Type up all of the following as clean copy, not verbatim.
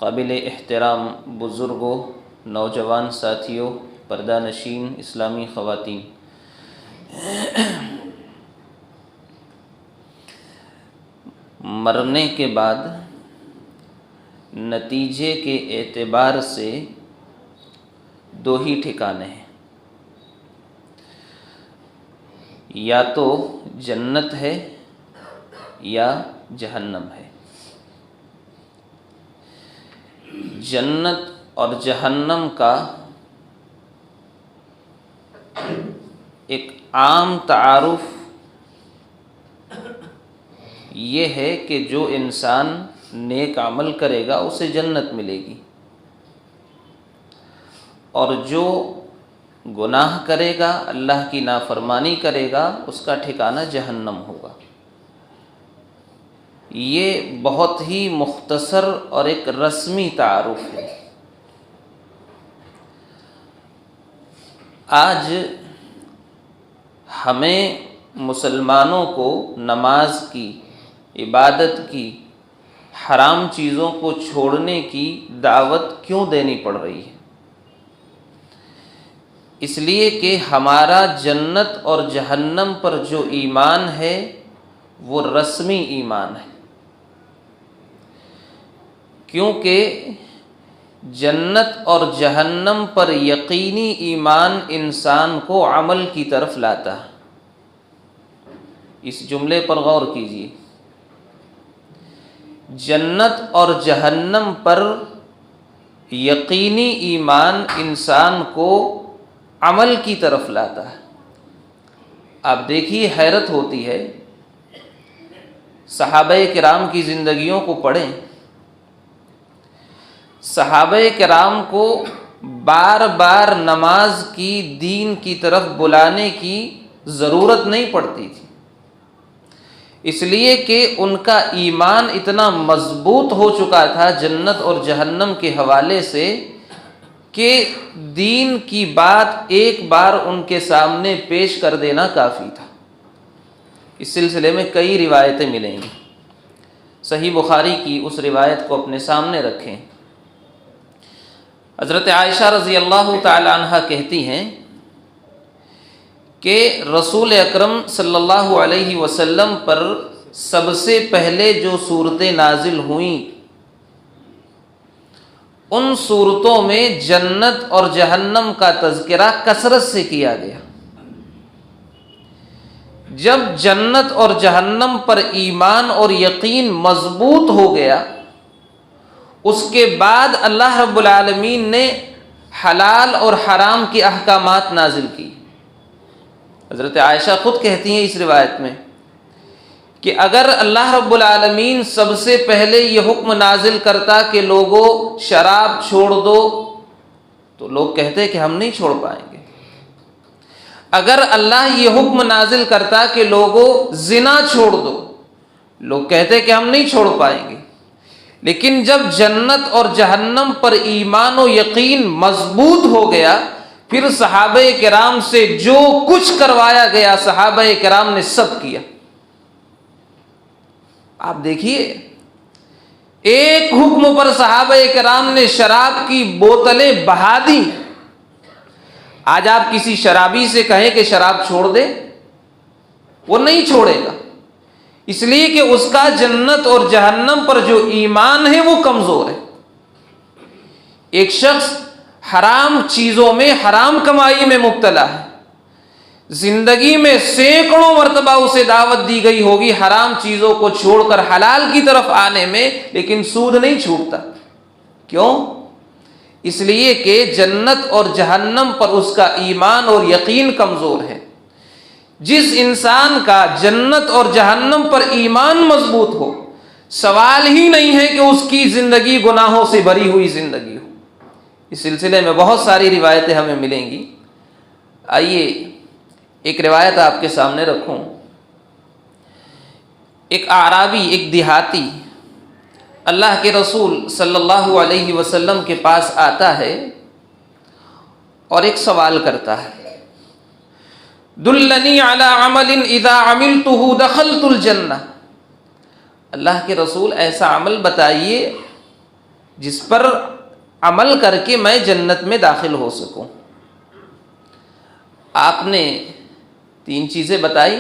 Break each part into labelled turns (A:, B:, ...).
A: काबिल एहतराम बुज़ुर्गों, नौजवान साथियों, पर्दा नशीन इस्लामी ख़वातीन, मरने के बाद नतीजे के एतबार से दो ही ठिकाने हैं, या तो जन्नत है या जहन्नम है। जन्नत और जहन्नम का एक आम तारुफ ये है कि जो इंसान नेक अमल करेगा उसे जन्नत मिलेगी, और जो गुनाह करेगा, अल्लाह की नाफरमानी करेगा, उसका ठिकाना जहन्नम होगा। ये बहुत ही मुख्तसर और एक रस्मी तारुफ है। आज हमें मुसलमानों को नमाज की, इबादत की, हराम चीज़ों को छोड़ने की दावत क्यों देनी पड़ रही है? इसलिए कि हमारा जन्नत और जहन्नम पर जो ईमान है वो रस्मी ईमान है, क्योंकि जन्नत और जहन्नम पर यकीनी ईमान इंसान को अमल की तरफ लाता है। इस जुमले पर गौर कीजिए, जन्नत और जहन्नम पर यकीनी ईमान इंसान को अमल की तरफ लाता है। आप देखिए, हैरत होती है, सहाबे किराम की ज़िंदगियों को पढ़ें। सहाबे किराम को बार बार नमाज की, दीन की तरफ बुलाने की ज़रूरत नहीं पड़ती थी, इसलिए कि उनका ईमान इतना मजबूत हो चुका था जन्नत और जहन्नम के हवाले से कि दीन की बात एक बार उनके सामने पेश कर देना काफ़ी था। इस सिलसिले में कई रिवायतें मिलेंगी। सही बुखारी की उस रिवायत को अपने सामने रखें। हज़रत आयशा रज़ी अल्लाह तआला अन्हा कहती हैं कि रसूल अकरम सल्लल्लाहु अलैहि वसल्लम पर सबसे पहले जो सूरतें नाजिल हुईं, उन सूरतों में जन्नत और जहन्नम का तज़किरा कसरत से किया गया। जब जन्नत और जहन्नम पर ईमान और यकीन मजबूत हो गया, उसके बाद अल्लाह रब्बुल आलमीन ने हलाल और हराम की अहकामात नाजिल की। हज़रत आयशा खुद कहती हैं इस रिवायत में कि अगर अल्लाह रब्बुल आलमीन सबसे पहले ये हुक्म नाजिल करता कि लोगों शराब छोड़ दो, तो लोग कहते कि हम नहीं छोड़ पाएंगे। अगर अल्लाह ये हुक्म नाजिल करता कि लोगों जिना छोड़ दो, लोग कहते कि हम नहीं छोड़ पाएंगे। लेकिन जब जन्नत और जहन्नम पर ईमान और यकीन मजबूत हो गया, फिर सहाबे किराम से जो कुछ करवाया गया, सहाबे किराम ने सब किया। आप देखिए, एक हुक्म पर सहाबे किराम ने शराब की बोतलें बहा दी। आज आप किसी शराबी से कहें कि शराब छोड़ दे, वो नहीं छोड़ेगा, इसलिए कि उसका जन्नत और जहन्नम पर जो ईमान है वो कमजोर है। एक शख्स हराम चीजों में, हराम कमाई में मुब्तला है, जिंदगी में सैकड़ों मरतबा उसे दावत दी गई होगी हराम चीजों को छोड़कर हलाल की तरफ आने में, लेकिन सूद नहीं छूटता। क्यों? इसलिए कि जन्नत और जहन्नम पर उसका ईमान और यकीन कमजोर है। जिस इंसान का जन्नत और जहन्नम पर ईमान मजबूत हो, सवाल ही नहीं है कि उसकी जिंदगी गुनाहों से भरी हुई जिंदगी हो। इस सिलसिले में बहुत सारी रिवायतें हमें मिलेंगी। आइए एक रिवायत आपके सामने रखूं। एक आराबी, एक देहाती अल्लाह के रसूल सल्लल्लाहु अलैहि वसल्लम के पास आता है और एक सवाल करता है, दुल्लनी अला अमलिन इदा अमिलतुहु दखलतुल जन्नह। अल्लाह के रसूल, ऐसा अमल बताइए जिस पर अमल करके मैं जन्नत में दाखिल हो सकूं। आपने 3 चीज़ें बताई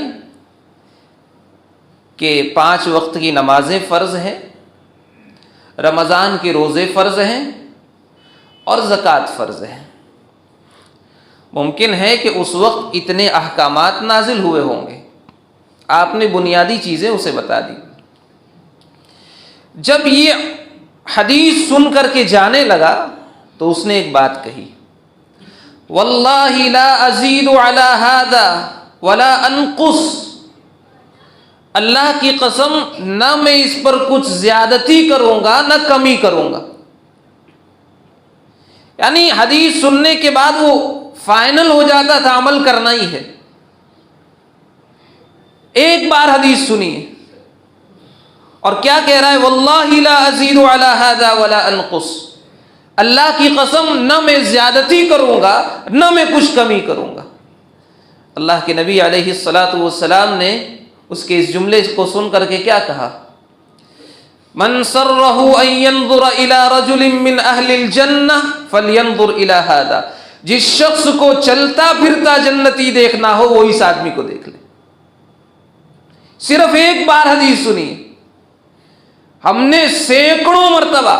A: कि 5 वक्त की नमाजें फ़र्ज़ हैं, रमज़ान के रोज़े फ़र्ज़ हैं और ज़कात फ़र्ज़ है। मुमकिन है कि उस वक्त इतने अहकामात नाजिल हुए होंगे, आपने बुनियादी चीज़ें उसे बता दी। जब ये हदीस सुन करके जाने लगा तो उसने एक बात कही, वल्लाहि ला अज़ीदु अला हादा वला अनकुस, अल्लाह की कसम न मैं इस पर कुछ ज्यादती करूंगा न कमी करूंगा। यानी हदीस सुनने के बाद वो फाइनल हो जाता था अमल करना ही है। एक बार हदीस सुनिए और क्या कह रहा है, वल्लाहि ला अज़ीदु अला हादा वला अनकुस, अल्लाह की कसम न मैं ज्यादती करूंगा न मैं कुछ कमी करूंगा। अल्लाह के नबी अलैहिस्सलातु वस्सलाम ने उसके इस जुमले को सुन करके क्या कहा, मन सर्रहु अन यंजुर इला रजुलिन मिन अहलिल जन्नह फलयंजुर इला हादा, जिस शख्स को चलता फिरता जन्नती देखना हो वो इस आदमी को देख ले। सिर्फ एक बार हदीस सुनी, हमने सैकड़ों मर्तबा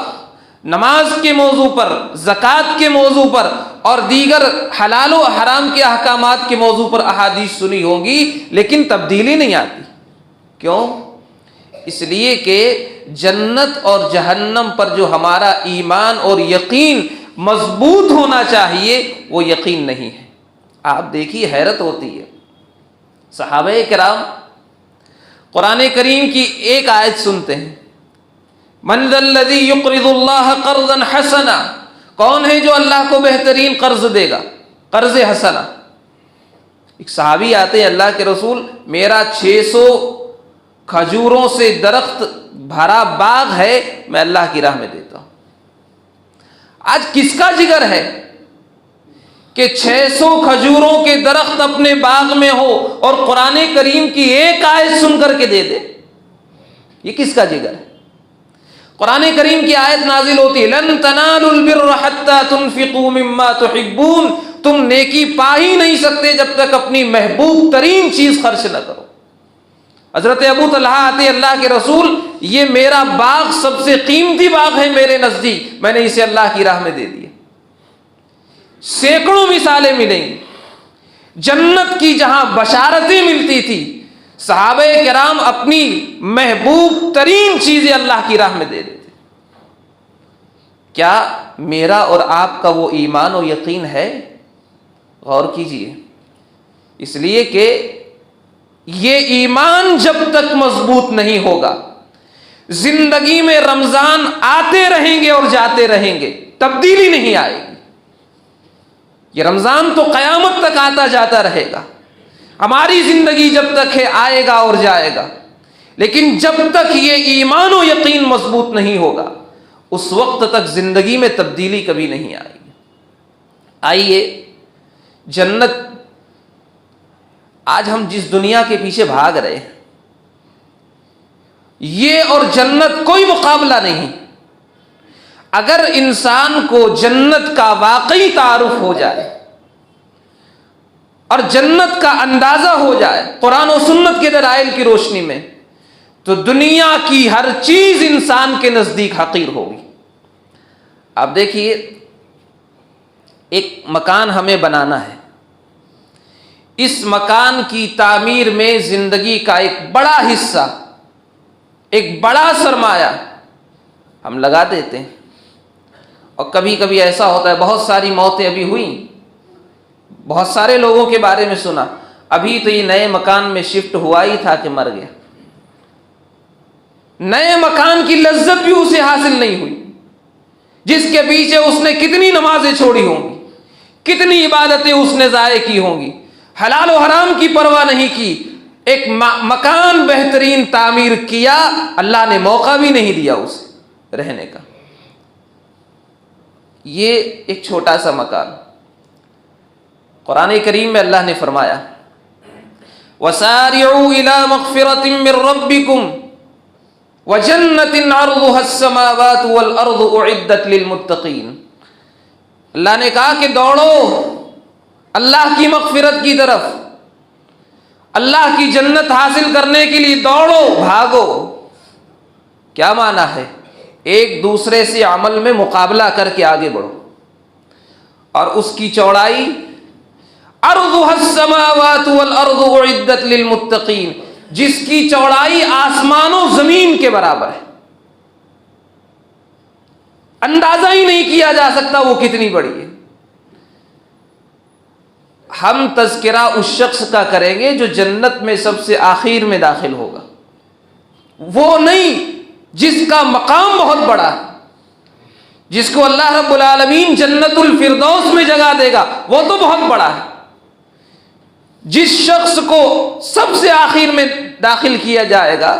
A: नमाज के मौजू पर, ज़कात के मौजू पर और दीगर हलाल व हराम के अहकामात के मौजू पर अहादीस सुनी होंगी, लेकिन तब्दीली नहीं आती। क्यों? इसलिए कि जन्नत और जहन्नम पर जो हमारा ईमान और यकीन मजबूत होना चाहिए वो यकीन नहीं है। आप देखिए, हैरत होती है, सहाबे किराम कुरान करीम की एक आयत सुनते हैं, मन ज़ल्लज़ी युक़रिज़ुल्लाह क़र्ज़न हसना, कौन है जो अल्लाह को बेहतरीन कर्ज देगा, कर्ज हसना। एक सहाबी आते हैं, अल्लाह के रसूल मेरा 600 खजूरों से दरख्त भरा बाग है, मैं अल्लाह की राह में देता हूं। आज किसका जिगर है कि 600 खजूरों के दरख्त अपने बाग में हो और कुरान करीम की एक आयत सुन करके दे दे? ये किसका जिगर है? कुरान करीम की आयत नाजिल होती है, लन तनालुल बिर्र हत्ता तुनफिकू मिम्मा तुहिब्बून, तुम नेकी पा ही नहीं सकते जब तक अपनी महबूब तरीन चीज खर्च न करो। हजरत अबू तलहा आते, अल्लाह के रसूल ये मेरा बाग सबसे कीमती बाग है मेरे नजदीक, मैंने इसे अल्लाह की राह में दे दिया। सैकड़ों मिसालें मिलेंगी जन्नत की जहां बशारतें मिलती थी, सहाबे किराम अपनी महबूब तरीन चीजें अल्लाह की राह में दे देते। क्या मेरा और आपका वो ईमान और यकीन है? गौर कीजिए, इसलिए कि ये ईमान जब तक मजबूत नहीं होगा, जिंदगी में रमजान आते रहेंगे और जाते रहेंगे, तब्दीली नहीं आएगी। ये रमजान तो कयामत तक आता जाता रहेगा, हमारी जिंदगी जब तक है आएगा और जाएगा, लेकिन जब तक ये ईमान और यकीन मजबूत नहीं होगा उस वक्त तक जिंदगी में तब्दीली कभी नहीं आएगी। आइए, जन्नत, आज हम जिस दुनिया के पीछे भाग रहे हैं, ये और जन्नत कोई मुकाबला नहीं। अगर इंसान को जन्नत का वाकई तारुफ हो जाए और जन्नत का अंदाजा हो जाए कुरान और सुन्नत के दलाइल की रोशनी में, तो दुनिया की हर चीज इंसान के नजदीक हकीर होगी। आप देखिए, एक मकान हमें बनाना है, इस मकान की तामीर में जिंदगी का एक बड़ा हिस्सा, एक बड़ा सरमाया हम लगा देते हैं। और कभी कभी ऐसा होता है, बहुत सारी मौतें अभी हुई, बहुत सारे लोगों के बारे में सुना, अभी तो ये नए मकान में शिफ्ट हुआ ही था कि मर गया। नए मकान की लज्जत भी उसे हासिल नहीं हुई, जिसके पीछे उसने कितनी नमाजें छोड़ी होंगी, कितनी इबादतें उसने ज़ाये की होंगी, हलाल और हराम की परवाह नहीं की, एक मकान बेहतरीन तामीर किया, अल्लाह ने मौका भी नहीं दिया उसे रहने का। ये एक छोटा सा मकान, कुरान करीम में अल्लाह ने फरमाया, वसारिउ इला मग़फ़िरतिन मिन रब्बिकुम, व जन्नतिन अर्दुहस समावातु वल अर्दु उइद्दत लिल मुत्तकीन। अल्लाह ने कहा कि दौड़ो अल्लाह की मग़फ़िरत की तरफ, अल्लाह की जन्नत हासिल करने के लिए दौड़ो, भागो। क्या माना है? एक दूसरे से अमल में मुकाबला करके आगे बढ़ो। और उसकी चौड़ाई अर्दुहस समावातु वल अर्दु उइद्दत लिल मुत्तकीन, जिसकी चौड़ाई आसमानों जमीन के बराबर है। अंदाजा ही नहीं किया जा सकता वो कितनी बड़ी है। हम तज़किरा उस शख्स का करेंगे जो जन्नत में सबसे आखिर में दाखिल होगा, वो नहीं जिसका मकाम बहुत बड़ा है, जिसको अल्लाह रब्बुल आलमीन जन्नतुल फिरदौस में जगह देगा, वो तो बहुत बड़ा है। जिस शख्स को सबसे आखिर में दाखिल किया जाएगा,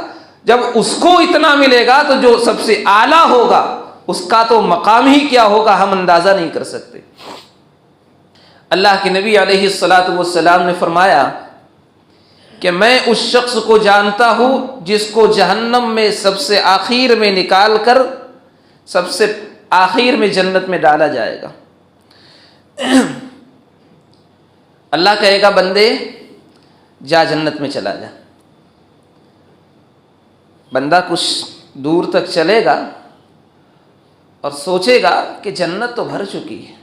A: जब उसको इतना मिलेगा तो जो सबसे आला होगा उसका तो मकाम ही क्या होगा, हम अंदाजा नहीं कर सकते। अल्लाह के नबी अलैहिस्सलातु वस्सलाम ने फरमाया कि मैं उस शख्स को जानता हूं जिसको जहन्नम में सबसे आखिर में निकाल कर सबसे आखिर में जन्नत में डाला जाएगा। अल्लाह कहेगा बंदे जा जन्नत में चला जा। बंदा कुछ दूर तक चलेगा और सोचेगा कि जन्नत तो भर चुकी है,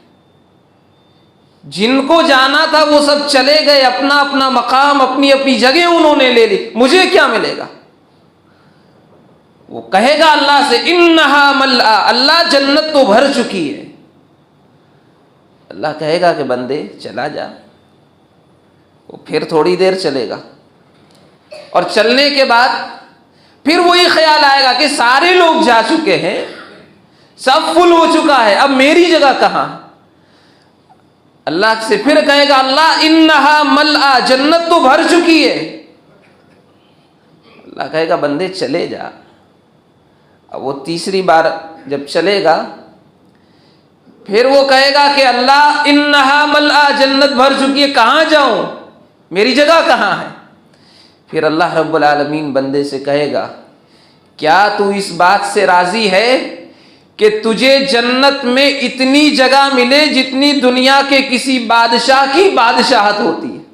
A: जिनको जाना था वो सब चले गए, अपना अपना मकाम अपनी अपनी जगह उन्होंने ले ली, मुझे क्या मिलेगा। वो कहेगा अल्लाह से इन्नहा मल्आ, अल्लाह जन्नत तो भर चुकी है। अल्लाह कहेगा कि बंदे चला जा। वो फिर थोड़ी देर चलेगा और चलने के बाद फिर वही ख्याल आएगा कि सारे लोग जा चुके हैं, सब फुल हो चुका है, अब मेरी जगह कहां। अल्लाह से फिर कहेगा अल्लाह इन्नहा मल्आ, जन्नत तो भर चुकी है। अल्लाह कहेगा बंदे चले जा। अब वो तीसरी बार जब चलेगा फिर वो कहेगा कि अल्लाह इन्नहा मल्आ, जन्नत भर चुकी है, कहां जाऊं, मेरी जगह कहां है। फिर अल्लाह रब्बुल आलमीन बंदे से कहेगा क्या तू इस बात से राजी है कि तुझे जन्नत में इतनी जगह मिले जितनी दुनिया के किसी बादशाह की बादशाहत होती है।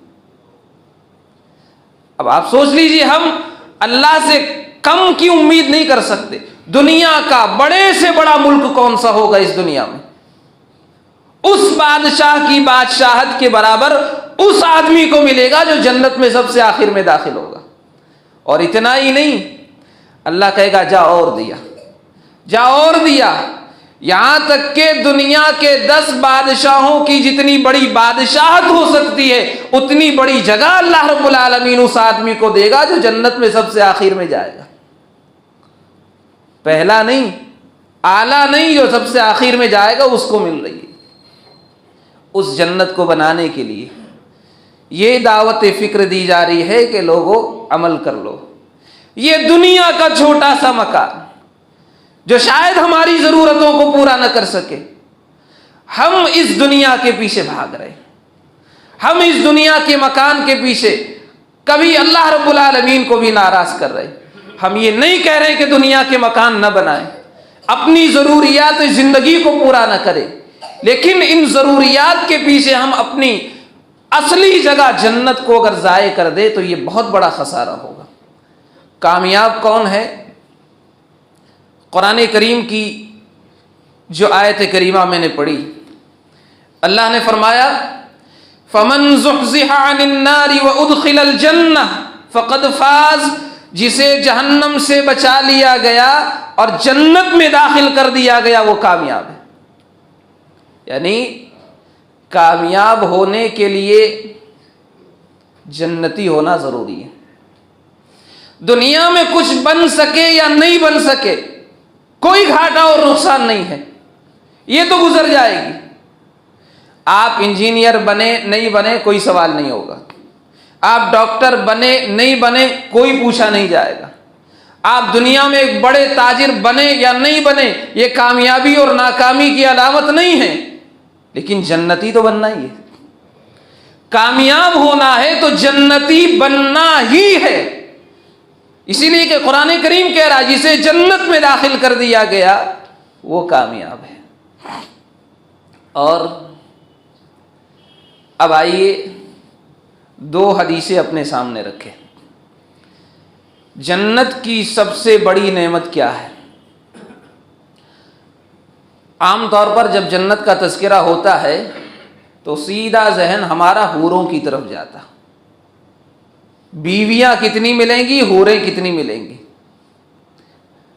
A: अब आप सोच लीजिए, हम अल्लाह से कम की उम्मीद नहीं कर सकते। दुनिया का बड़े से बड़ा मुल्क कौन सा होगा इस दुनिया में, उस बादशाह की बादशाहत के बराबर उस आदमी को मिलेगा जो जन्नत में सबसे आखिर में दाखिल होगा। और इतना ही नहीं, अल्लाह कहेगा जा और दिया, जा और दिया, यहां तक के दुनिया के 10 बादशाहों की जितनी बड़ी बादशाहत हो सकती है उतनी बड़ी जगह अल्लाह रब्बुल आलमीन उस आदमी को देगा जो जन्नत में सबसे आखिर में जाएगा। पहला नहीं, आला नहीं, जो सबसे आखिर में जाएगा उसको मिल रही है। उस जन्नत को बनाने के लिए ये दावत फिक्र दी जा रही है कि लोगों अमल कर लो। ये दुनिया का छोटा सा मकान जो शायद हमारी जरूरतों को पूरा न कर सके, हम इस दुनिया के पीछे भाग रहे, हम इस दुनिया के मकान के पीछे कभी अल्लाह रब्बुल आलमीन को भी नाराज कर रहे। हम ये नहीं कह रहे कि दुनिया के मकान न बनाएं, अपनी जरूरियात जिंदगी को पूरा न करें, लेकिन इन जरूरियात के पीछे हम अपनी असली जगह जन्नत को अगर ज़ाये कर दे तो ये बहुत बड़ा खसारा होगा। कामयाब कौन है? कुरान करीम की जो आयत करीमा मैंने पढ़ी, अल्लाह ने फरमाया फमन ज़ुहज़िहा अनिन नारी व उदखिलल जन्नह फ़क़द फ़ाज़, जिसे जहन्नम से बचा लिया गया और जन्नत में दाखिल कर दिया गया वो कामयाब है। यानी कामयाब होने के लिए जन्नती होना जरूरी है। दुनिया में कुछ बन सके या नहीं बन सके कोई घाटा और नुकसान नहीं है, ये तो गुजर जाएगी। आप इंजीनियर बने नहीं बने कोई सवाल नहीं होगा, आप डॉक्टर बने नहीं बने कोई पूछा नहीं जाएगा, आप दुनिया में एक बड़े ताजिर बने या नहीं बने ये कामयाबी और नाकामी की अलामत नहीं है, लेकिन जन्नती तो बनना ही है। कामयाब होना है तो जन्नती बनना ही है। इसीलिए कि कुरान करीम कह रहा है जिसे जन्नत में दाखिल कर दिया गया वो कामयाब है। और अब आइए दो हदीसें अपने सामने रखें। जन्नत की सबसे बड़ी नेमत क्या है? आमतौर पर जब जन्नत का तज़किरा होता है तो सीधा जहन हमारा हूरों की तरफ जाता। बीवियां कितनी मिलेंगी, हूरें कितनी मिलेंगी,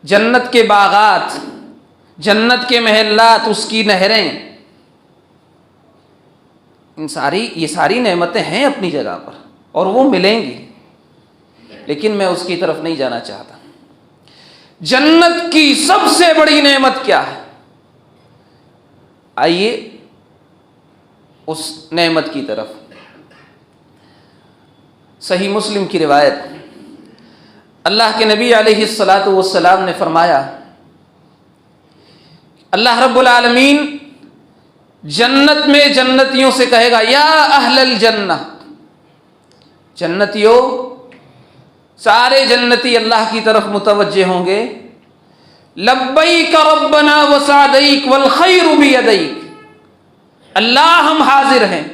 A: जन्नत के बागात, जन्नत के महल्लात, उसकी नहरें, ये सारी नेमतें हैं अपनी जगह पर और वो मिलेंगी, लेकिन मैं उसकी तरफ नहीं जाना चाहता। जन्नत की सबसे बड़ी नेमत क्या है? आइए उस नेमत की तरफ। सही मुस्लिम की रिवायत, अल्लाह के नबी अलैहिस्सलातु वस्सलाम ने फरमाया, अल्लाह रब्बुल आलमीन जन्नत में जन्नतियों से कहेगा, या अहलल जन्नह, जन्नतियों, सारे जन्नती अल्लाह की तरफ मुतवज्जे होंगे, लब्बैक रब्बना व सअदैक वल खैरु बियदैक, अल्लाह हम हाजिर हैं,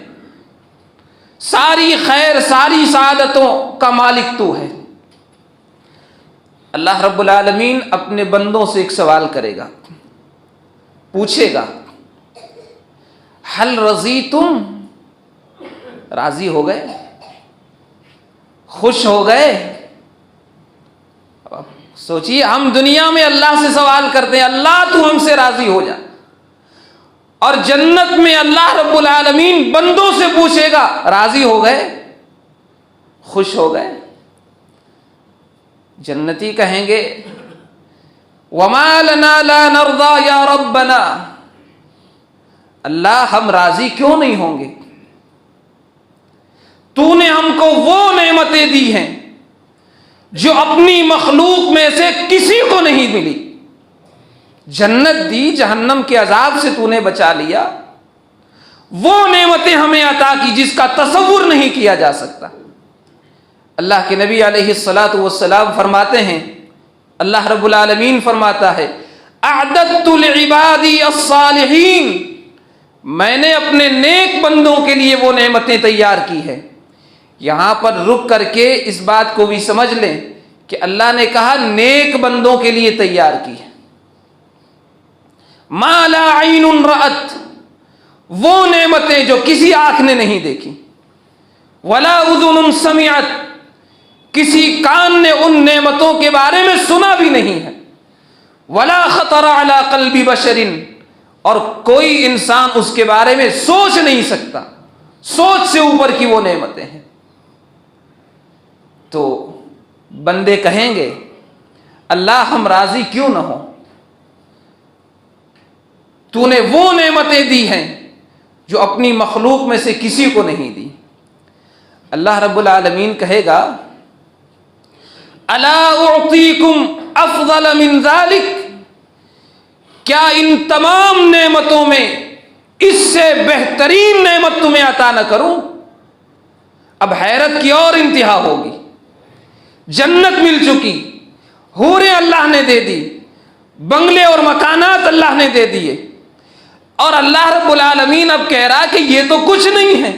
A: सारी खैर सारी सादतों का मालिक तू है। अल्लाह रब्बुल आलमीन अपने बंदों से एक सवाल करेगा, पूछेगा, हल रज़ी तुम, राजी हो गए, खुश हो गए? सोचिए, हम दुनिया में अल्लाह से सवाल करते हैं, अल्लाह तू हमसे राजी हो जा, और जन्नत में अल्लाह रब्बुल आलमीन बंदों से पूछेगा, राजी हो गए, खुश हो गए? जन्नती कहेंगे, वमा लना ला नरदा या रब्बना, अल्लाह हम राजी क्यों नहीं होंगे? तूने हमको वो नेमतें दी हैं जो अपनी मखलूक में से किसी को नहीं मिली। जन्नत दी, जहन्नम के अजाब से तूने बचा लिया, वो नेमतें हमें अता की जिसका तसव्वुर नहीं किया जा सकता। अल्लाह के नबी अलैहिस्सलातु वस्सलाम फरमाते हैं, अल्लाह रब्बुल आलमीन फरमाता है, अअदद्तु लिइबादी अस्सालिहीन, मैंने अपने नेक बंदों के लिए वो नेमतें तैयार की है। यहां पर रुक करके इस बात को भी समझ लें कि अल्लाह ने कहा नेक बंदों के लिए तैयार की है। मा ला ऐनुन रअत, वो नेमतें जो किसी आंख ने नहीं देखी, वला उज़ुनुन समिअत, किसी कान ने उन नेमतों के बारे में सुना भी नहीं है, वला खतर अला क़ल्बि बशरिन, और कोई इंसान उसके बारे में सोच नहीं सकता, सोच से ऊपर की वो नेमतें हैं। तो बंदे कहेंगे, अल्लाह हम राजी क्यों न हो, तूने वो नेमतें दी हैं जो अपनी मखलूक में से किसी को नहीं दी। अल्लाह रब्बुल आलमीन कहेगा, अला उअतीकुम अफ़ज़ल मिन ज़ालिक, क्या इन तमाम नेमतों में इससे बेहतरीन नेमत तुम्हें अता न करूं? अब हैरत की और इंतहा होगी। जन्नत मिल चुकी, हूरें अल्लाह ने दे दी, बंगले और मकानात अल्लाह ने दे दिए, और अल्लाह रब्बुल आलमीन अब कह रहा कि ये तो कुछ नहीं है,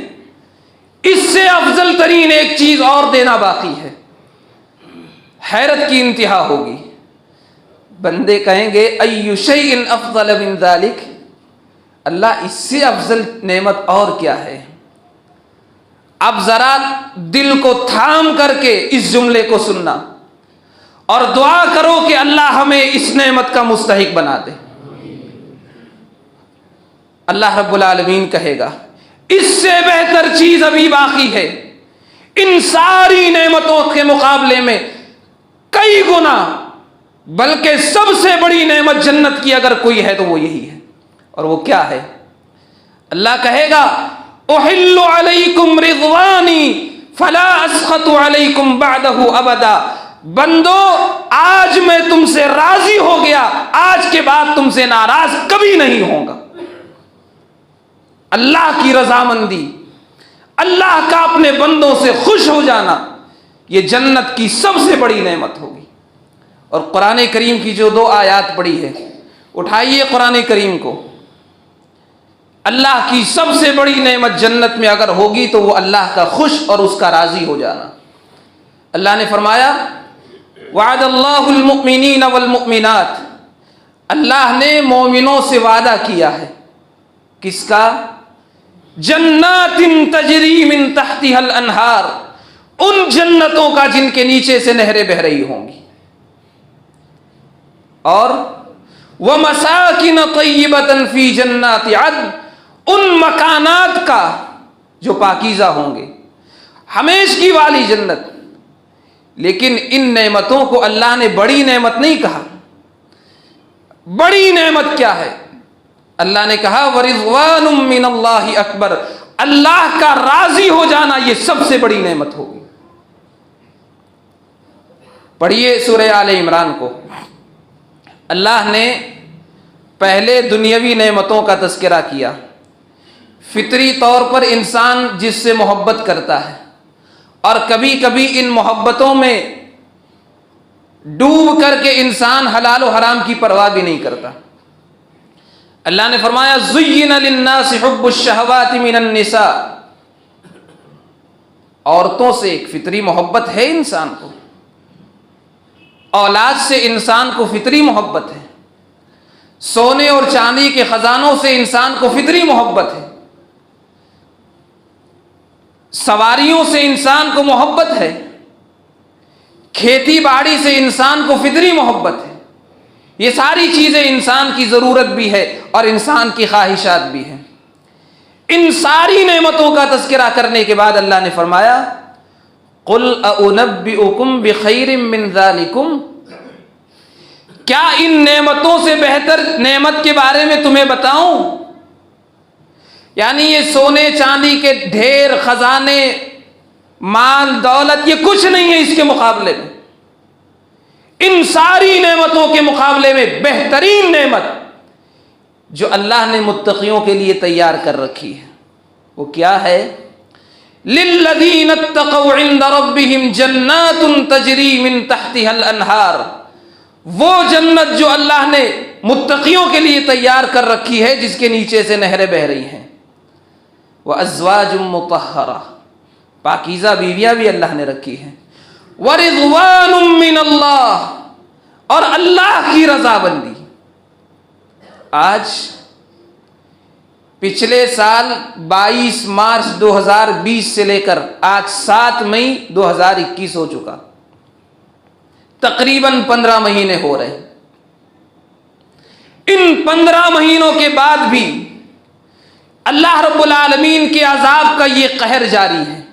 A: इससे अफजल तरीन एक चीज और देना बाकी है। हैरत की इंतहा होगी। बंदे कहेंगे, अय्यु शैइन अफजल मिन ज़ालिक, अल्लाह इससे अफजल नेमत और क्या है? अब जरा दिल को थाम करके इस जुमले को सुनना और दुआ करो कि अल्लाह हमें इस नेमत का मुस्तहिक बना दे। अल्लाह रब्बुल आलमीन कहेगा, इससे बेहतर चीज अभी बाकी है, इन सारी नेमतों के मुकाबले में कई गुना, बल्कि सबसे बड़ी नेमत जन्नत की अगर कोई है तो वो यही है। और वो क्या है? अल्लाह कहेगा, उहिल्लु अलैकुम रिज़वानी फला अस्खतु अलैकुम बअदहु अबदा, बंदो आज मैं तुमसे राजी हो गया, आज के बाद तुमसे नाराज कभी नहीं होगा। अल्लाह की रजामंदी, अल्लाह का अपने बंदों से खुश हो जाना, ये जन्नत की सबसे बड़ी नेमत होगी। और कुरान करीम की जो 2 आयत पड़ी है, उठाइए कुरान करीम को। अल्लाह की सबसे बड़ी नेमत जन्नत में अगर होगी तो वो अल्लाह का खुश और उसका राजी हो जाना। अल्लाह ने फरमाया वअदल्लाहुल मुमिनीन वल मुमिनात, अल्लाह ने मोमिनों से वादा किया है। किसका? जन्नातिन तजरी मिन तहतिहल अनहार, उन जन्नतों का जिनके नीचे से नहरें बह रही होंगी। और व मसाकिन तय्यबतन फी जन्नाति अदन, उन मकानात का जो पाकीज़ा होंगे, हमेशगी वाली जन्नत। लेकिन इन नेमतों को अल्लाह ने बड़ी नेमत नहीं कहा। बड़ी नेमत क्या है? अल्लाह ने कहा वरिज़वानुम मिनल्लाहि अकबर, अल्लाह का राजी हो जाना ये सबसे बड़ी नेमत होगी। पढ़िए सूरह आले इमरान को। अल्लाह ने पहले दुनियावी नेमतों का तज़किरा किया। फितरी तौर पर इंसान जिससे मोहब्बत करता है और कभी कभी इन मोहब्बतों में डूब करके इंसान हलाल और हराम की परवाह भी नहीं करता। अल्लाह ने फरमाया ज़ुय्यिना लिन्नासि हुब्बुश शहवाति मिनन निसा, औरतों से एक फितरी मोहब्बत है इंसान को, औलाद से इंसान को फितरी मोहब्बत है, सोने और चांदी के खजानों से इंसान को फितरी मोहब्बत है, सवारियों से इंसान को मोहब्बत है, खेती बाड़ी से इंसान को फितरी मोहब्बत है। ये सारी चीजें इंसान की जरूरत भी है और इंसान की ख्वाहिशात भी हैं। इन सारी नेमतों का तज़किरा करने के बाद अल्लाह ने फरमाया कुल अउनब्बिउकुम बिखैरिम मिन ज़ालिकुम, क्या इन नेमतों से बेहतर नेमत के बारे में तुम्हें बताऊं? यानी ये सोने चांदी के ढेर, खजाने, माल दौलत, ये कुछ नहीं है इसके मुकाबले में। इन सारी नेमतों के मुकाबले में बेहतरीन नेमत जो अल्लाह ने मुत्तकियों के लिए तैयार कर रखी है वो क्या है? लिल्लज़ीन इत्तक़ौ इंद रब्बिहिम जन्नातुन तजरी मिन तहतिहल अनहार, वो जन्नत जो अल्लाह ने मुत्तकियों के लिए तैयार कर रखी है जिसके नीचे से नहरें बह रही हैं। व अज़वाजुम मुतहहरा, पाकीज़ा बीवियां भी अल्लाह ने रखी हैं। व रिज़वानुम मिनल्लाह, और अल्लाह की रज़ाबंदी। आज पिछले साल 22 मार्च 2020 से लेकर आज 7 मई 2021 हो चुका, तकरीबन 15 महीने हो रहे। इन 15 महीनों के बाद भी अल्लाह रब्बुल आलमीन के अजाब का ये कहर जारी है।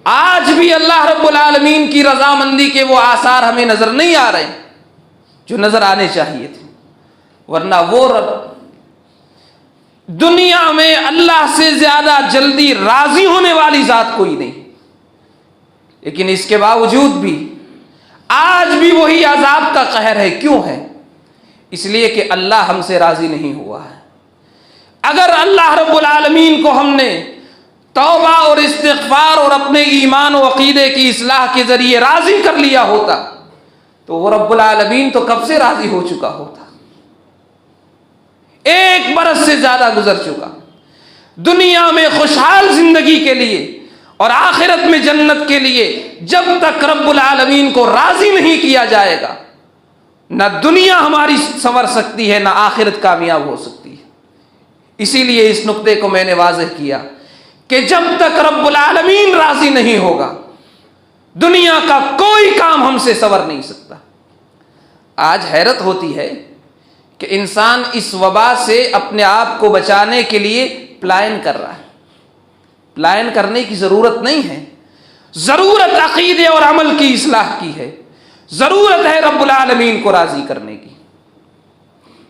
A: आज भी अल्लाह रब्बुल आलमीन की रजामंदी के वो आसार हमें नजर नहीं आ रहे जो नजर आने चाहिए थे। वरना वो रब दुनिया में अल्लाह से ज्यादा जल्दी राजी होने वाली जात कोई नहीं, लेकिन इसके बावजूद भी आज भी वही अजाब का कहर है। क्यों है? इसलिए कि अल्लाह हमसे राजी नहीं हुआ है। अगर अल्लाह रब्बुल आलमीन को हमने तौबा और इस्तिग़फ़ार और अपने ईमान और अक़ीदे की इस्लाह के जरिए राजी कर लिया होता तो वो रब्बुल आलमीन तो कब से राजी हो चुका होता। 1 बरस से ज्यादा गुजर चुका। दुनिया में खुशहाल जिंदगी के लिए और आखिरत में जन्नत के लिए जब तक रब्बुल आलमीन को राजी नहीं किया जाएगा, ना दुनिया हमारी संवर सकती है, ना आखिरत कामयाब हो सकती है। इसीलिए इस नुक्ते को मैंने वाज़ेह किया कि जब तक रब्बुल आलमीन राजी नहीं होगा, दुनिया का कोई काम हमसे संवर नहीं सकता। आज हैरत होती है कि इंसान इस वबा से अपने आप को बचाने के लिए प्लान कर रहा है। प्लान करने की जरूरत नहीं है, जरूरत अकीदे और अमल की इस्लाह की है, जरूरत है रब्बुल आलमीन को राजी करने की।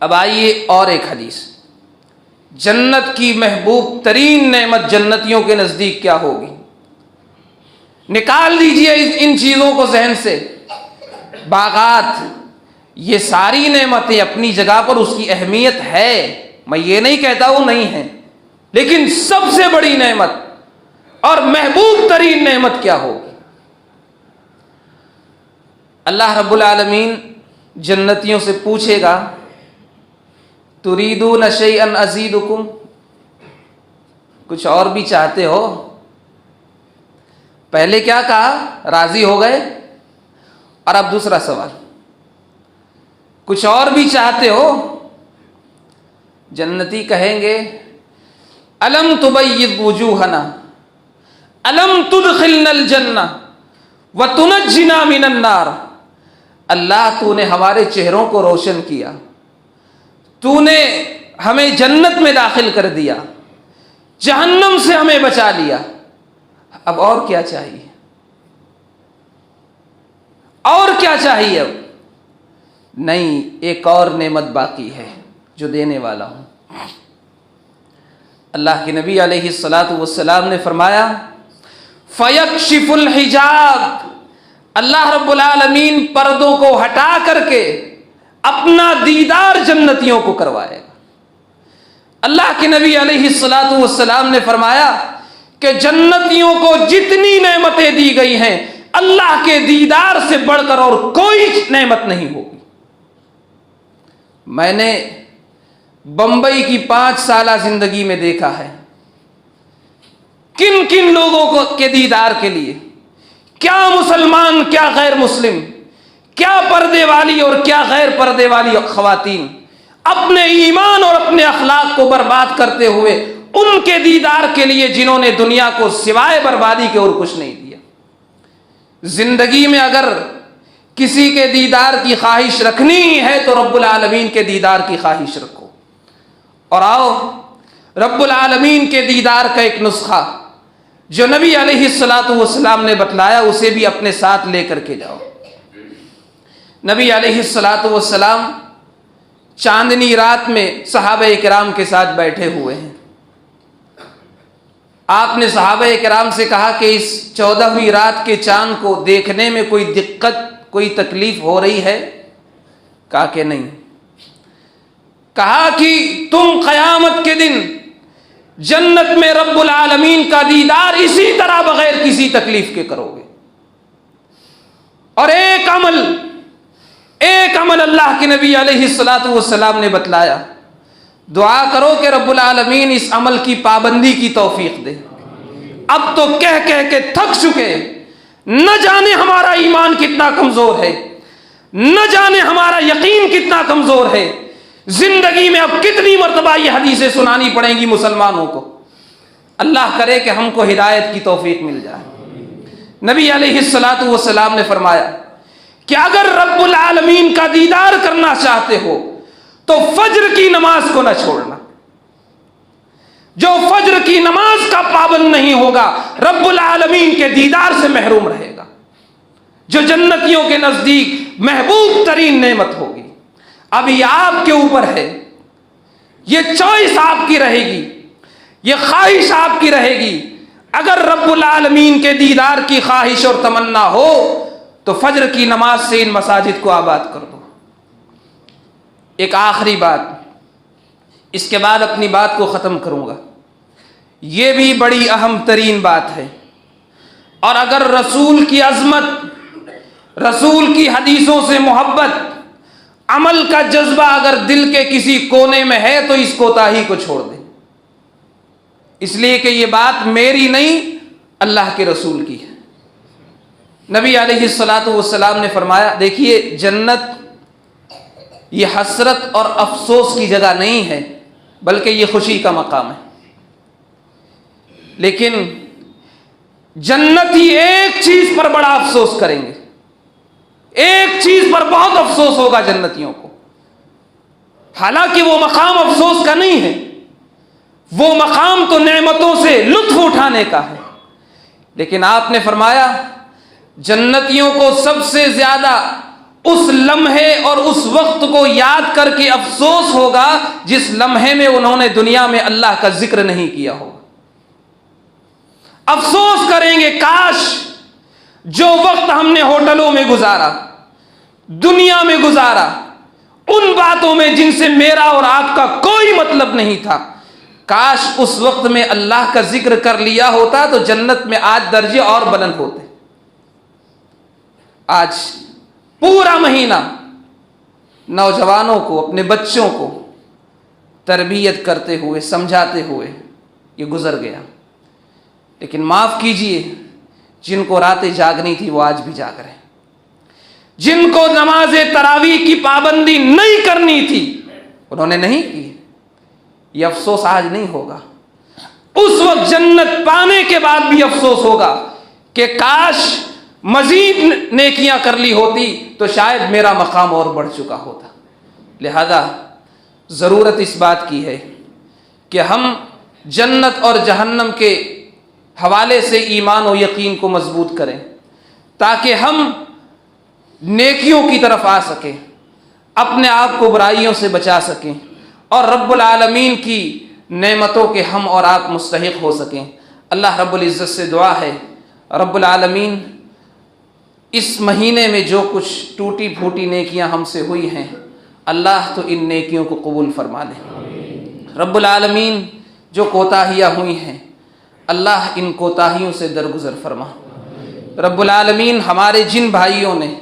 A: अब आइए और एक हदीस, जन्नत की महबूब तरीन नेमत जन्नतियों के नजदीक क्या होगी? निकाल दीजिए इन चीजों को जहन से। बागात, ये सारी नेमतें अपनी जगह पर उसकी अहमियत है, मैं ये नहीं कहता वो नहीं है, लेकिन सबसे बड़ी नेमत और महबूब तरीन नेमत क्या होगी। अल्लाह रब्बुल आलमीन जन्नतियों से पूछेगा, तुरीदून शैअन अज़ीदुकुम, कुछ और भी चाहते हो? पहले क्या कहा, राजी हो गए, और अब दूसरा सवाल, कुछ और भी चाहते हो? जन्नती कहेंगे, अलम तुबय्यिद वुजूहना अलम तुदखिलनल जन्ना व तुनज्जिना मिनन नार। अल्लाह तूने हमारे चेहरों को रोशन किया, तूने हमें जन्नत में दाखिल कर दिया, जहन्नम से हमें बचा लिया, अब और क्या चाहिए? और क्या चाहिए? अब नहीं, एक और नेमत बाकी है जो देने वाला हूं। अल्लाह के नबी अलैहिस्सलातु वस्सलाम ने फरमाया, फयक्शिफुल हिजाब, अल्लाह रब्बुल आलमीन पर्दों को हटा करके अपना दीदार जन्नतियों को करवाएगा। अल्लाह के नबी अलैहिस्सलातु वस्सलाम ने फरमाया कि जन्नतियों को जितनी नेमतें दी गई हैं, अल्लाह के दीदार से बढ़कर और कोई नेमत नहीं होगी। मैंने बंबई की 5 साल जिंदगी में देखा है किन किन लोगों को के दीदार के लिए, क्या मुसलमान क्या गैर मुस्लिम, क्या पर्दे वाली और क्या गैर पर्दे वाली खवातीन अपने ईमान और अपने अखलाक को बर्बाद करते हुए उनके दीदार के लिए जिन्होंने दुनिया को सिवाय बर्बादी के और कुछ नहीं दिया। जिंदगी में अगर किसी के दीदार की ख्वाहिश रखनी ही है तो रब्बुल आलमीन के दीदार की ख्वाहिश रखो। और आओ, रब्बुल आलमीन के दीदार का एक नुस्खा जो नबी अलैहिस्सलातु वस्सलाम ने बतलाया, उसे भी अपने साथ लेकर के जाओ। नबी अलैहिस्सलातु वस्सलाम चांदनी रात में सहाबा किराम के साथ बैठे हुए हैं। आपने सहाबा किराम से कहा कि इस 14वीं रात के चांद को देखने में कोई दिक्कत, कोई तकलीफ हो रही है? कहा कि नहीं। कहा कि तुम क़यामत के दिन जन्नत में रब्बुल आलमीन का दीदार इसी तरह बगैर किसी तकलीफ के करोगे। और एक अमल अल्लाह के नबी अलैहिस्सलातु वस्सलाम ने बतलाया, दुआ करो कि रब्बुल आलमीन इस अमल की पाबंदी की तौफीक दे। अब तो कह कह के थक चुके, न जाने हमारा ईमान कितना कमजोर है, न जाने हमारा यकीन कितना कमजोर है। जिंदगी में अब कितनी मर्तबा ये हदीसें सुनानी पड़ेंगी मुसलमानों को। अल्लाह करे कि हमको हिदायत की तौफीक मिल जाए। नबी अलैहिस्सलातु वस्सलाम ने फरमाया कि अगर रब्बुल आलमीन का दीदार करना चाहते हो तो फज्र की नमाज को न छोड़ना। जो फज्र की नमाज का पाबंद नहीं होगा रब्बुल आलमीन के दीदार से महरूम रहेगा, जो जन्नतियों के नजदीक महबूब तरीन नेमत होगी। अभी आपके ऊपर है, ये चॉइस आपकी रहेगी, ये ख्वाहिश आपकी रहेगी। अगर रब्बुल आलमीन के दीदार की ख्वाहिश और तमन्ना हो तो फज्र की नमाज से इन मसाजिद को आबाद कर दो। एक आखिरी बात, इसके बाद अपनी बात को ख़त्म करूँगा। ये भी बड़ी अहम तरीन बात है। और अगर रसूल की अज़मत, रसूल की हदीसों से मोहब्बत, अमल का जज्बा अगर दिल के किसी कोने में है तो इस कोताही को छोड़ दें। इसलिए कि ये बात मेरी नहीं, अल्लाह के रसूल की है। नबी अलैहिस्सलातु वस्सलाम ने फरमाया, देखिए जन्नत ये हसरत और अफसोस की जगह नहीं है, बल्कि ये खुशी का मकाम है। लेकिन जन्नती एक चीज पर बड़ा अफसोस करेंगे, एक चीज पर बहुत अफसोस होगा जन्नतियों को। हालांकि वो मकाम अफसोस का नहीं है, वो मकाम तो नेमतों से लुत्फ उठाने का है। लेकिन आपने फरमाया जन्नतियों को सबसे ज्यादा उस लम्हे और उस वक्त को याद करके अफसोस होगा जिस लम्हे में उन्होंने दुनिया में अल्लाह का जिक्र नहीं किया होगा। अफसोस करेंगे, काश जो वक्त हमने होटलों में गुजारा, दुनिया में गुजारा, उन बातों में जिनसे मेरा और आपका कोई मतलब नहीं था, काश उस वक्त में अल्लाह का जिक्र कर लिया होता तो जन्नत में आज दर्जे और बुलंद होते। आज पूरा महीना नौजवानों को, अपने बच्चों को तरबियत करते हुए, समझाते हुए ये गुजर गया। लेकिन माफ कीजिए, जिनको रातें जागनी थी वो आज भी जाग रहे हैं। जिनको नमाज तरावी की पाबंदी नहीं करनी थी उन्होंने नहीं की। ये अफसोस आज नहीं होगा, उस वक्त जन्नत पाने के बाद भी अफसोस होगा कि काश मजीद नेकियां कर ली होती तो शायद मेरा मकाम और बढ़ चुका होता। लिहाजा ज़रूरत इस बात की है कि हम जन्नत और जहन्नम के हवाले से ईमान और यकीन को मजबूत करें, ताकि हम नेकियों की तरफ आ सकें, अपने आप को बुराइयों से बचा सकें और रब्बुल आलमीन की नेमतों के हम और आप मुस्तहिक हो सकें। अल्लाह रब्बुल इज़्ज़त से दुआ है, रब्बुल आलमीन इस महीने में जो कुछ टूटी फूटी नेकियां हमसे हुई हैं, अल्लाह तो इन नेकियों को कबूल फरमा ले। रब्बुल आलमीन जो कोताहियाँ हुई हैं, अल्लाह इन कोताहियों से दरगुजर फरमा। रब्बुल आलमीन हमारे जिन भाइयों ने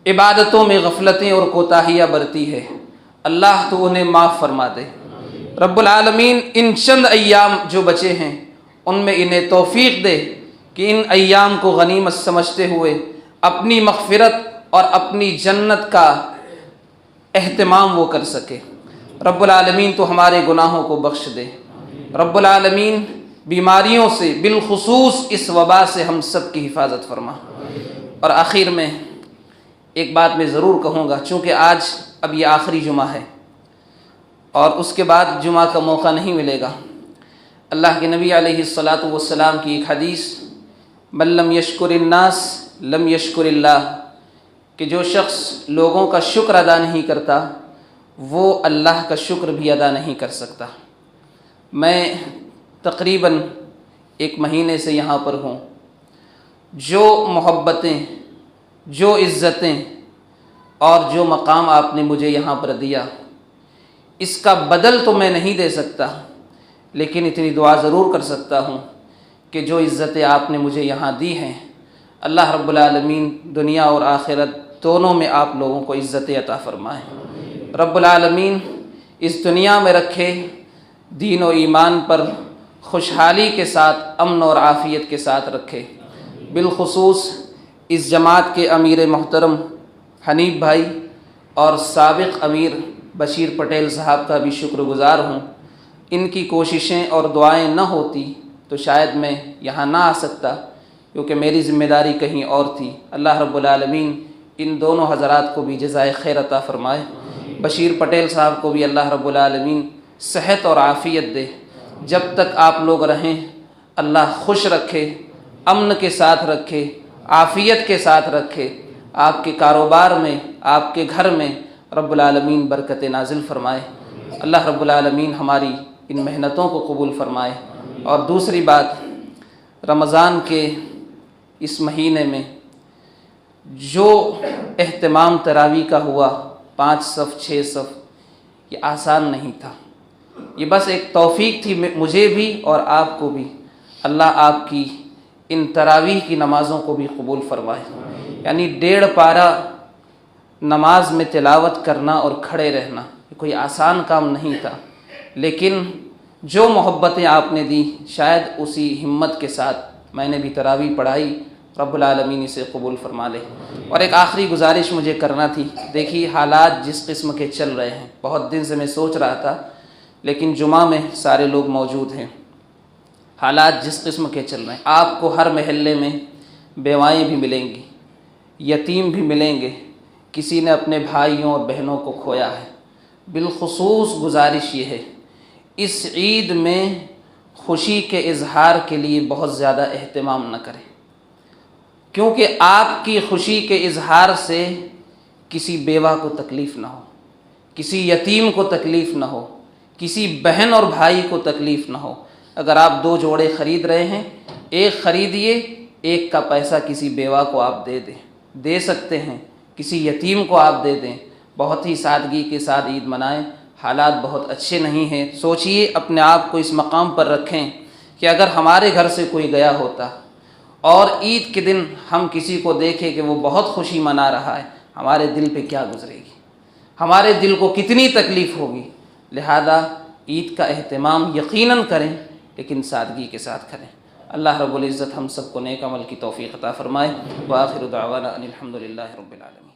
A: इबादतों में गफलतें और कोताहियाँ बरती है, अल्लाह तो उन्हें माफ़ फरमा दे। रब्बुल आलमीन इन चंद अय्याम जो बचे हैं उनमें इन्हें तौफीक दे कि इन अय्याम को गनीमत समझते हुए अपनी मग़फ़िरत और अपनी जन्नत का एहतमाम वो कर सके। रब्बुल आलमीन तो हमारे गुनाहों को बख्श दे। रब्बुल आलमीन बीमारियों से, बिलखुसूस इस वबा से हम सब की हिफाजत फरमा। और आखिर में एक बात मैं ज़रूर कहूँगा, चूँकि आज अब ये आखिरी जुमा है और उसके बाद जुमा का मौका नहीं मिलेगा। अल्लाह के नबी अलैहिस्सलातु वस्सलाम की एक हदीस, मल्लम यशकुरिन्नास लम यशकुरिल्लाह, कि जो शख्स लोगों का शुक्र अदा नहीं करता वो अल्लाह का शुक्र भी अदा नहीं कर सकता। मैं तकरीबन एक महीने से यहाँ पर हूँ। जो मोहब्बतें, जो इज़्ज़तें और जो मकाम आपने मुझे यहाँ पर दिया, इसका बदल तो मैं नहीं दे सकता, लेकिन इतनी दुआ ज़रूर कर सकता हूँ कि जो इज़्ज़तें आपने मुझे यहाँ दी हैं, अल्लाह रब्बुल आलमीन दुनिया और आखिरत दोनों में आप लोगों को इज़्ज़तें अता फ़रमाए। रब्बुल आलमीन इस दुनिया में रखे दीन और ईमान पर खुशहाली के साथ, अमन और आफ़ियत के साथ रखे। बिलखुसूस इस जमात के अमीर मोहतरम हनीफ भाई और साबिक़ अमीर बशीर पटेल साहब का भी शुक्रगुज़ार हूँ। इनकी कोशिशें और दुआएं न होती तो शायद मैं यहाँ ना आ सकता, क्योंकि मेरी ज़िम्मेदारी कहीं और थी। अल्लाह रब्बुल आलमीन इन दोनों हज़रात को भी जज़ाए खैर अता फ़रमाए। बशीर पटेल साहब को भी अल्लाह रब्बुल आलमीन सेहत और आफ़ियत दे। जब तक आप लोग रहें अल्लाह खुश रखे, अमन के साथ रखे, आफ़ियत के साथ रखे। आपके कारोबार में, आपके घर में रब्बुल आलमीन बरकत नाजिल फ़रमाए। अल्लाह रब्बुल आलमीन हमारी इन मेहनतों को कबूल फ़रमाए। और दूसरी बात, रमज़ान के इस महीने में जो एहतमाम तरावी का हुआ, 5 सफ़ 6 सफ़, ये आसान नहीं था। ये बस एक तौफ़ीक थी मुझे भी और आपको भी। अल्लाह आपकी इन तरावीह की नमाज़ों को भी कबूल फ़रमाए। यानी 1.5 पारा नमाज में तिलावत करना और खड़े रहना ये कोई आसान काम नहीं था, लेकिन जो मोहब्बतें आपने दी, शायद उसी हिम्मत के साथ मैंने भी तरावी पढ़ाई। रब्बुल आलमीन इसे कबूल फ़रमा ले। और एक आखिरी गुजारिश मुझे करना थी। देखिए हालात जिस किस्म के चल रहे हैं, बहुत दिन से मैं सोच रहा था, लेकिन जुमा में सारे लोग मौजूद हैं। हालात जिस किस्म के चल रहे हैं, आपको हर महल्ले में बेवाएँ भी मिलेंगी, यतीम भी मिलेंगे, किसी ने अपने भाइयों और बहनों को खोया है। बिलखुसूस गुजारिश ये है, इस ईद में खुशी के इजहार के लिए बहुत ज़्यादा एहतमाम न करें, क्योंकि आपकी खुशी के इजहार से किसी बेवा को तकलीफ़ ना हो, किसी यतीम को तकलीफ़ ना हो, किसी बहन और भाई को तकलीफ़ ना हो। अगर आप 2 जोड़े ख़रीद रहे हैं, एक ख़रीदिए, एक का पैसा किसी बेवा को आप दे सकते हैं, किसी यतीम को आप दे दें। बहुत ही सादगी के साथ ईद मनाएं। हालात बहुत अच्छे नहीं हैं। सोचिए, अपने आप को इस मकाम पर रखें कि अगर हमारे घर से कोई गया होता और ईद के दिन हम किसी को देखें कि वो बहुत खुशी मना रहा है, हमारे दिल पे क्या गुजरेगी, हमारे दिल को कितनी तकलीफ़ होगी। लिहाजा ईद का एहतमाम यकीनन करें, लेकिन सादगी के साथ करें। अल्लाह रब्बुल इज़्ज़त हम सबको नेक अमल की तौफ़ीक़ अता फ़रमाए। व आखिरु दावाना अनिल हम्दुलिल्लाहि रब्बिल आलमीन।